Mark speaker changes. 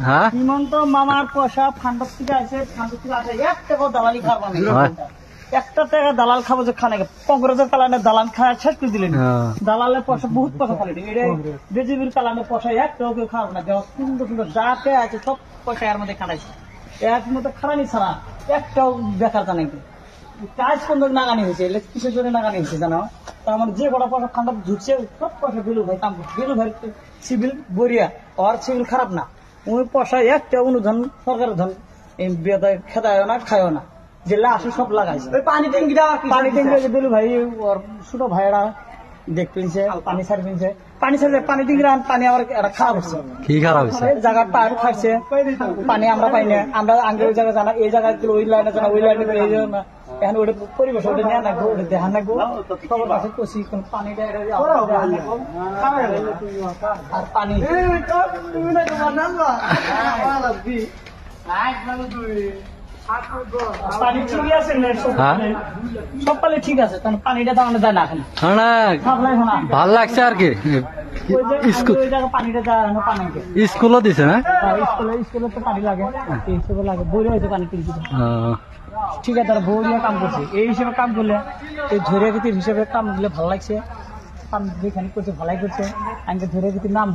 Speaker 1: হ্যাঁ
Speaker 2: হিমন্ত মামার পয়সা ফান্ড থেকে আসে, ফান্ড থেকে আসে 1 টাকা দালালি খাবো না। 1 টাকা দালাল খাবো যে খানে কংগ্রেসের কালানে দালাল খায় শেষ করে দিলেন। দালালের পয়সা বহুত পয়সা খালি এটা বিজেপির কালানে পয়সা 1 টাকা কেউ খাবো না। সুন্দর সুন্দর যাতে আছে সব পয়সা এর মধ্যে খাটাইছে। এর মধ্যে খারানি ছাড়া একটাও বেকার জানে কাজ কোন নাগানি হয়েছে, কিসের জন্য নাগানি হয়েছে জানো? তার মানে যে কটা পয়সা ঠান্ডা ঢুকছে সব পয়সা বিলু ভাই কাম করছে। বিলু ভাই সিভিল বরিয়া আর সিভিল খারাপ না, ওই পয়সা একটা অনুদান সরকারের ধন খেদায় না খায়ও না, যেগুলা আসে সব লাগাইছে। পানি ট্যাঙ্কি বিলু ভাই ওর ছোট ভাইয়েরা দেখ পিনছে, পানি ছাড় পিনছে, পানি ছাড়ছে পানি ট্যাঙ্কি পানি আমার একটা খারাপ হচ্ছে।
Speaker 1: কি খারাপ হচ্ছে?
Speaker 2: জায়গার পাইপ খাচ্ছে পানি আমরা পাই না, আমরা আগে ওই জায়গায় জানা, এই জায়গায় ওই লাইনে জানা, ওই লাইনে এই জন্য এখন ওটা পরিবেশ ওটা নিয়ে নাকবো, ওটা দেখান নাকবো সবার কাছে কষি পানিটা আর পানি পানি ঠিকই আছে সব পালে ঠিক আছে, কারণ পানিটা তো আমাদের দেয় না এখন
Speaker 1: ভাল লাগছে আর কি।
Speaker 2: পানিটা দেয় পানি
Speaker 1: স্কুলও দিছে না?
Speaker 2: স্কুলে তো পানি লাগে, লাগে বই হয়তো পানি কিনছি। ঠিক আছে তারা বউ নিয়ে কাম করছে, এই হিসেবে কাম করলে এই ধরে গীতির হিসেবে কাম দিলে ভালো লাগছে। কাম যেখানে করছে ভালাই করছে, আমি ধরে গীতির নাম